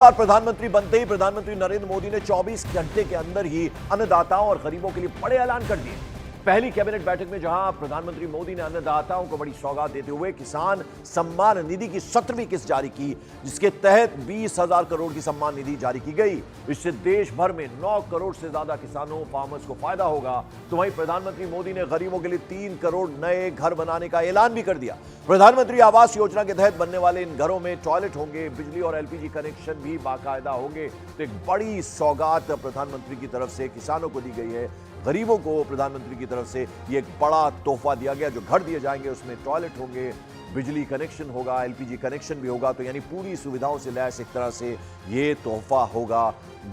और प्रधानमंत्री बनते ही प्रधानमंत्री नरेंद्र मोदी ने 24 घंटे के अंदर ही अन्नदाताओं और गरीबों के लिए बड़े ऐलान कर दिए। पहली कैबिनेट बैठक में जहां प्रधानमंत्री मोदी ने अन्नदाताओं को बड़ी सौगात देते हुए किसान सम्मान निधि की 17वीं किस्त जारी की, जिसके तहत 20,000 करोड़ की सम्मान निधि जारी की गई। इससे देश भर में 9 करोड़ से ज्यादा किसानों फार्मर्स को फायदा होगा। तो वहीं प्रधानमंत्री मोदी ने गरीबों के लिए 3 करोड़ नए घर बनाने का ऐलान भी कर दिया। प्रधानमंत्री आवास योजना के तहत बनने वाले इन घरों में टॉयलेट होंगे, बिजली और एलपीजी कनेक्शन भी बाकायदा होंगे। तो एक बड़ी सौगात प्रधानमंत्री की तरफ से किसानों को दी गई है। गरीबों को प्रधानमंत्री की तरफ से ये एक बड़ा तोहफा दिया गया। जो घर दिए जाएंगे उसमें टॉयलेट होंगे, बिजली कनेक्शन होगा, एलपीजी कनेक्शन भी होगा। तो यानी पूरी सुविधाओं से लैस एक तरह से ये तोहफा होगा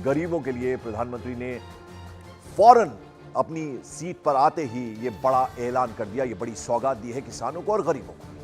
गरीबों के लिए। प्रधानमंत्री ने फौरन अपनी सीट पर आते ही ये बड़ा ऐलान कर दिया, ये बड़ी सौगात दी है किसानों को और गरीबों को।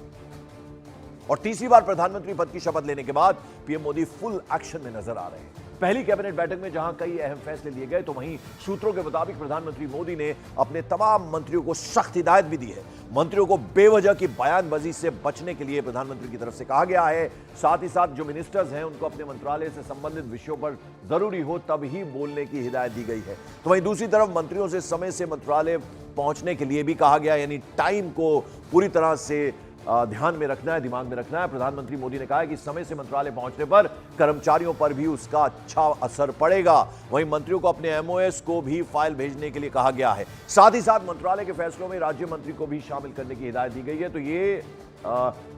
और तीसरी बार प्रधानमंत्री पद की शपथ लेने के बाद पीएम मोदी फुल एक्शन में नजर आ रहे हैं। पहली कैबिनेट बैठक में जहां कई अहम फैसले लिए गए, तो वहीं सूत्रों के मुताबिक प्रधानमंत्री मोदी ने अपने तमाम मंत्रियों को सख्त हिदायत भी दी है। मंत्रियों को बेवजह की बयानबाजी से बचने के लिए प्रधानमंत्री की तरफ से कहा गया है। साथ ही साथ जो मिनिस्टर्स हैं उनको अपने मंत्रालय से संबंधित विषयों पर जरूरी हो तब ही बोलने की हिदायत दी गई है। तो वहीं दूसरी तरफ मंत्रियों से समय से मंत्रालय पहुंचने के लिए भी कहा गया, यानी टाइम को पूरी तरह से ध्यान में रखना है, दिमाग में रखना है। प्रधानमंत्री मोदी ने कहा है कि समय से मंत्रालय पहुंचने पर कर्मचारियों पर भी उसका अच्छा असर पड़ेगा। वहीं मंत्रियों को अपने एमओएस को भी फाइल भेजने के लिए कहा गया है। साथ ही साथ मंत्रालय के फैसलों में राज्य मंत्री को भी शामिल करने की हिदायत दी गई है। तो ये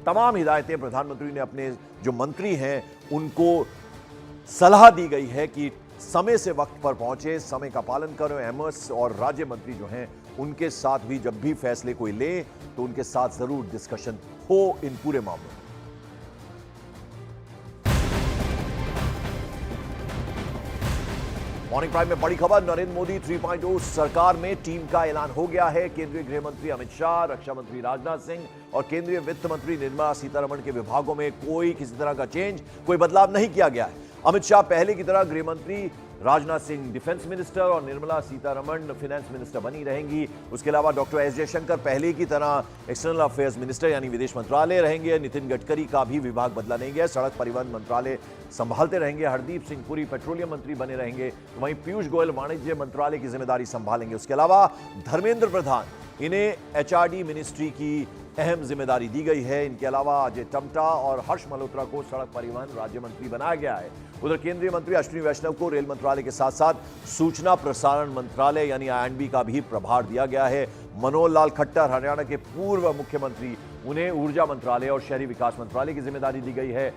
तमाम हिदायतें प्रधानमंत्री ने अपने जो मंत्री हैं उनको सलाह दी गई है कि समय से वक्त पर पहुंचे, समय का पालन करें। एमओएस और राज्य मंत्री जो हैं उनके साथ भी जब भी फैसले कोई ले तो उनके साथ जरूर डिस्कशन हो इन पूरे मामलों में। मॉर्निंग प्राइम में बड़ी खबर, नरेंद्र मोदी 3.0 सरकार में टीम का ऐलान हो गया है। केंद्रीय गृह मंत्री अमित शाह, रक्षा मंत्री राजनाथ सिंह और केंद्रीय वित्त मंत्री निर्मला सीतारमण के विभागों में कोई किसी तरह का चेंज, कोई बदलाव नहीं किया गया है। अमित शाह पहले की तरह गृह मंत्री, राजनाथ सिंह डिफेंस मिनिस्टर और निर्मला सीतारमण फाइनेंस मिनिस्टर बनी रहेंगी। उसके अलावा डॉक्टर एस जयशंकर पहले की तरह एक्सटर्नल अफेयर्स मिनिस्टर यानी विदेश मंत्रालय रहेंगे। नितिन गडकरी का भी विभाग बदला नहीं गया, सड़क परिवहन मंत्रालय संभालते रहेंगे। हरदीप सिंह पुरी पेट्रोलियम मंत्री बने रहेंगे। वहीं पीयूष गोयल वाणिज्य मंत्रालय की जिम्मेदारी संभालेंगे। उसके अलावा धर्मेंद्र प्रधान, इन्हें एचआरडी मिनिस्ट्री की अहम जिम्मेदारी दी गई है। इनके अलावा अजय टम्टा और हर्ष मल्होत्रा को सड़क परिवहन राज्य मंत्री बनाया गया है। उधर केंद्रीय मंत्री अश्विनी वैष्णव को रेल मंत्रालय के साथ साथ सूचना प्रसारण मंत्रालय यानी आईएनबी का भी प्रभार दिया गया है। मनोहर लाल खट्टर, हरियाणा के पूर्व मुख्यमंत्री, उन्हें ऊर्जा मंत्रालय और शहरी विकास मंत्रालय की जिम्मेदारी दी गई है।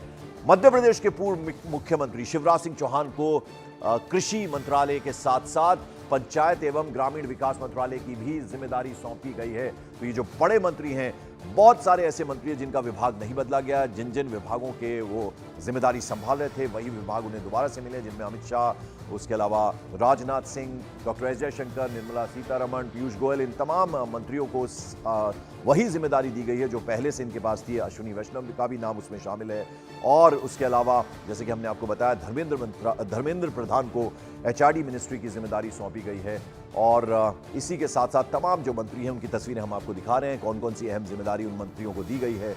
मध्य प्रदेश के पूर्व मुख्यमंत्री शिवराज सिंह चौहान को कृषि मंत्रालय के साथ साथ पंचायत एवं ग्रामीण विकास मंत्रालय की भी जिम्मेदारी सौंपी गई है। तो ये जो बड़े मंत्री हैं, बहुत सारे ऐसे मंत्री हैं जिनका विभाग नहीं बदला गया। जिन जिन विभागों के वो जिम्मेदारी संभाल रहे थे वही विभाग उन्हें दोबारा से मिले, जिनमें अमित शाह, उसके अलावा राजनाथ सिंह, डॉक्टर एस जयशंकर, निर्मला सीतारमण, पीयूष गोयल, इन तमाम मंत्रियों को वही जिम्मेदारी दी गई है जो पहले से इनके पास थी। अश्विनी वैष्णव का भी नाम उसमें शामिल है। और उसके अलावा जैसे कि हमने आपको बताया, धर्मेंद्र प्रधान को एचआरडी मिनिस्ट्री की जिम्मेदारी सौंपी गई है। और इसी के साथ साथ तमाम जो मंत्री हैं उनकी तस्वीरें हम आपको दिखा रहे हैं। कौन कौन सी अहम जिम्मेदारी उन मंत्रियों को दी गई है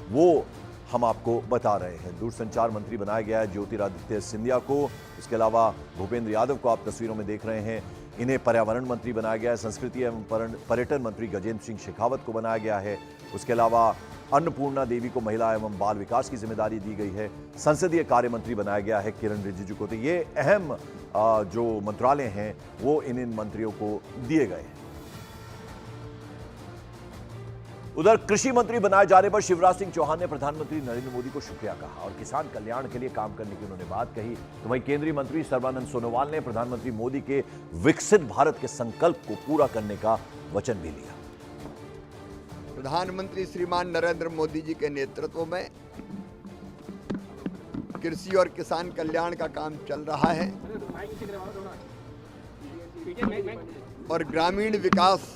वो हम आपको बता रहे हैं। दूरसंचार मंत्री बनाया गया है ज्योतिरादित्य सिंधिया को। इसके अलावा भूपेंद्र यादव को आप तस्वीरों में देख रहे हैं, इन्हें पर्यावरण मंत्री बनाया गया है। संस्कृति एवं पर्यटन मंत्री गजेंद्र सिंह शेखावत को बनाया गया है। उसके अलावा अन्नपूर्णा देवी को महिला एवं बाल विकास की जिम्मेदारी दी गई है। संसदीय कार्य मंत्री बनाया गया है किरण रिजिजू को। तो ये अहम जो मंत्रालय हैं वो इन मंत्रियों को दिए गए हैं। उधर कृषि मंत्री बनाए जाने पर शिवराज सिंह चौहान ने प्रधानमंत्री नरेंद्र मोदी को शुक्रिया कहा और किसान कल्याण के लिए काम करने की उन्होंने बात कही। तो वहीं केंद्रीय मंत्री सर्बानंद सोनोवाल ने प्रधानमंत्री मोदी के विकसित भारत के संकल्प को पूरा करने का वचन भी लिया। प्रधानमंत्री श्रीमान नरेंद्र मोदी जी के नेतृत्व में कृषि और किसान कल्याण का काम चल रहा है और ग्रामीण विकास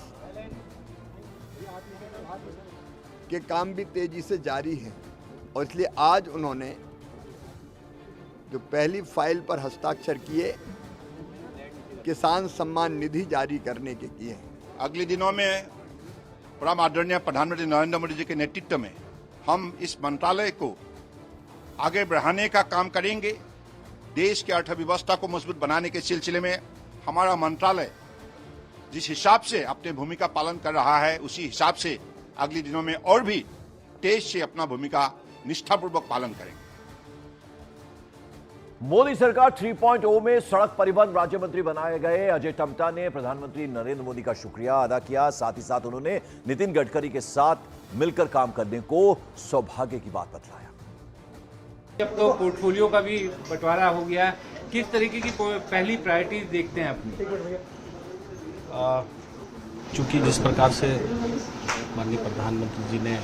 के काम भी तेजी से जारी है। और इसलिए आज उन्होंने जो पहली फाइल पर हस्ताक्षर किए, किसान सम्मान निधि जारी करने के किए। अगले दिनों में परम आदरणीय प्रधानमंत्री नरेंद्र मोदी जी के नेतृत्व में हम इस मंत्रालय को आगे बढ़ाने का काम करेंगे देश की अर्थव्यवस्था को मजबूत बनाने के सिलसिले में हमारा मंत्रालय जिस हिसाब से अपनी भूमिका पालन कर रहा है, उसी हिसाब से अगले दिनों में और भी तेज से अपना भूमिका निष्ठापूर्वक पालन करेंगे। मोदी सरकार 3.0 में सड़क परिवहन राज्य मंत्री बनाए गए अजय टम्टा ने प्रधानमंत्री नरेंद्र मोदी का शुक्रिया अदा किया। साथ ही साथ उन्होंने नितिन गडकरी के साथ मिलकर काम करने को सौभाग्य की बात बतलाया। अब तो पोर्टफोलियो का भी बंटवारा हो गया, किस तरीके की पहली प्रायोरिटीज देखते हैं अपनी? चूँकि जिस प्रकार से माननीय प्रधानमंत्री जी ने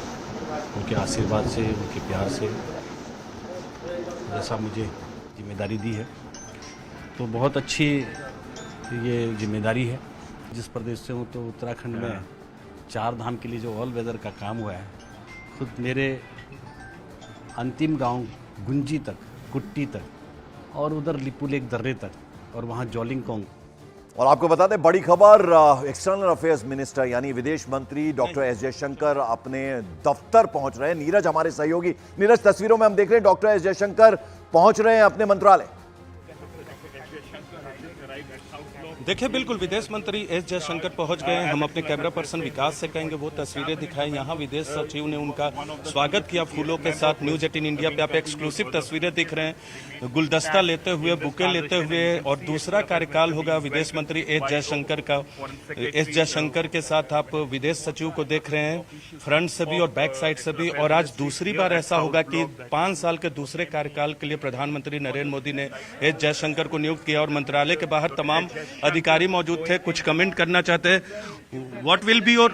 उनके आशीर्वाद से, उनके प्यार से जैसा मुझे जिम्मेदारी दी है, तो बहुत अच्छी ये जिम्मेदारी है। जिस प्रदेश से हूँ तो उत्तराखंड में 4 धाम के लिए जो ऑल वेदर का काम हुआ है, खुद मेरे अंतिम गांव गुंजी तक, कुट्टी तक और उधर लिपुलेक दर्रे तक और वहाँ जोलिंगकोंग। और आपको बता दें बड़ी खबर, एक्सटर्नल अफेयर्स मिनिस्टर यानी विदेश मंत्री डॉक्टर एस जयशंकर अपने दफ्तर पहुंच रहे हैं। नीरज हमारे सहयोगी, नीरज तस्वीरों में हम देख रहे हैं डॉक्टर एस जयशंकर पहुंच रहे हैं अपने मंत्रालय। देखिए बिल्कुल विदेश मंत्री एस जयशंकर पहुंच गए हैं। हम अपने कैमरा पर्सन विकास से कहेंगे वो तस्वीरें दिखाएं। यहाँ विदेश सचिव ने उनका स्वागत किया फूलों के साथ। न्यूज 18 इंडिया पे आप एक्सक्लूसिव तस्वीरें दिख रहे हैं, गुलदस्ता लेते हुए, बुके लेते हुए। और दूसरा कार्यकाल होगा विदेश मंत्री एस जयशंकर का। एस जयशंकर के साथ आप विदेश सचिव को देख रहे हैं, फ्रंट से भी और बैक साइड से भी। और आज दूसरी बार ऐसा होगा कि 5 साल के दूसरे कार्यकाल के लिए प्रधानमंत्री नरेंद्र मोदी ने एस जयशंकर को नियुक्त किया। और मंत्रालय के बाहर तमाम अधिकारी मौजूद थे, कुछ कमेंट करना चाहते हैं। What will be your?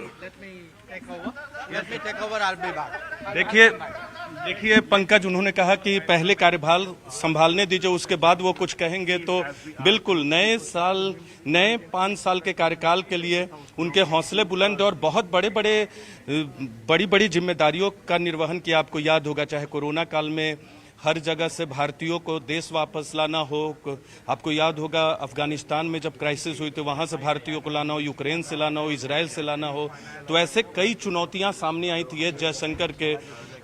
देखिए पंकज, उन्होंने कहा कि पहले कार्यभार संभालने दीजिए, उसके बाद वो कुछ कहेंगे। तो बिल्कुल नए 5 साल के कार्यकाल के लिए उनके हौसले बुलंद और बहुत बड़ी जिम्मेदारियों का निर्वहन किया। आपको याद होगा, चाहे कोरोना काल में हर जगह से भारतीयों को देश वापस लाना हो, आपको याद होगा अफगानिस्तान में जब क्राइसिस हुई तो वहां से भारतीयों को लाना हो, यूक्रेन से लाना हो, इजराइल से लाना हो, तो ऐसे कई चुनौतियां सामने आई थी एस जयशंकर के।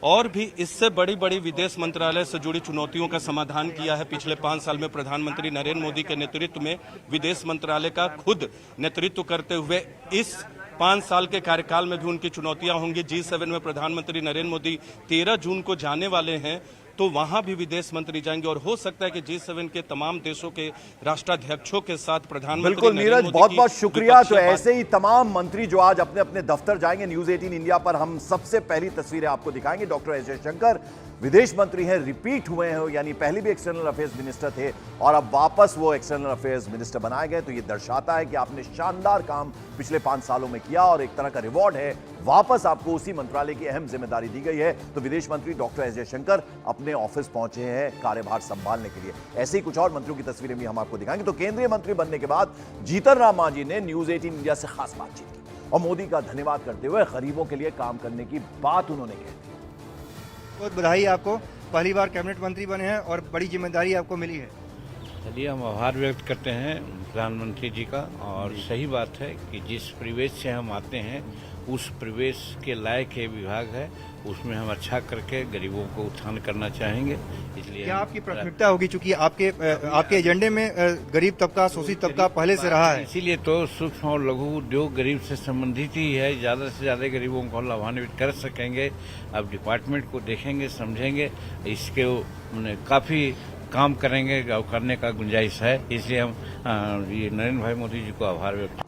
और भी इससे बड़ी विदेश मंत्रालय से जुड़ी चुनौतियों का समाधान किया है पिछले 5 साल में प्रधानमंत्री नरेंद्र मोदी के नेतृत्व में। विदेश मंत्रालय का खुद नेतृत्व करते हुए इस 5 साल के कार्यकाल में भी उनकी चुनौतियां होंगी। G7 में प्रधानमंत्री नरेंद्र मोदी 13 जून को जाने वाले हैं, तो वहां भी विदेश मंत्री जाएंगे। और हो सकता है कि G7 के तमाम देशों के राष्ट्राध्यक्षों के साथ प्रधानमंत्री बिल्कुल नीरज, बहुत शुक्रिया। तो ऐसे ही तमाम मंत्री जो आज अपने अपने दफ्तर जाएंगे, न्यूज 18 इंडिया पर हम सबसे पहली तस्वीरें आपको दिखाएंगे। डॉक्टर एस जयशंकर विदेश मंत्री हैं, रिपीट हुए हैं, यानी पहले भी एक्सटर्नल अफेयर्स मिनिस्टर थे और अब वापस वो एक्सटर्नल अफेयर्स मिनिस्टर बनाए गए। तो ये दर्शाता है कि आपने शानदार काम पिछले 5 सालों में किया और एक तरह का रिवॉर्ड है, वापस आपको उसी मंत्रालय की अहम जिम्मेदारी दी गई है। तो विदेश मंत्री डॉक्टर एस जयशंकर अपने ऑफिस पहुंचे हैं कार्यभार संभालने के लिए। ऐसे ही कुछ और मंत्रियों की तस्वीरें भी हम आपको दिखाएंगे। तो केंद्रीय मंत्री बनने के बाद जीतन राम मांझी ने न्यूज 18 इंडिया से खास बातचीत की और मोदी का धन्यवाद करते हुए गरीबों के लिए काम करने की बात उन्होंने कही। बहुत बधाई आपको, पहली बार कैबिनेट मंत्री बने हैं और बड़ी जिम्मेदारी आपको मिली है। चलिए, हम आभार व्यक्त करते हैं प्रधानमंत्री जी का। और सही बात है कि जिस परिवेश से हम आते हैं उस परिवेश के लायक ये विभाग है, उसमें हम अच्छा करके गरीबों को उत्थान करना चाहेंगे। इसलिए क्या आपकी प्राथमिकता होगी, चूंकि आपके एजेंडे में गरीब तबका, शोषित तबका पहले से रहा है? इसीलिए तो सूक्ष्म और लघु उद्योग गरीब से संबंधित ही है। ज्यादा से ज्यादा गरीबों को लाभान्वित कर सकेंगे। अब डिपार्टमेंट को देखेंगे, समझेंगे, इसके काफी काम करेंगे, करने का गुंजाइश है। इसलिए हम ये नरेंद्र भाई मोदी जी को आभार व्यक्त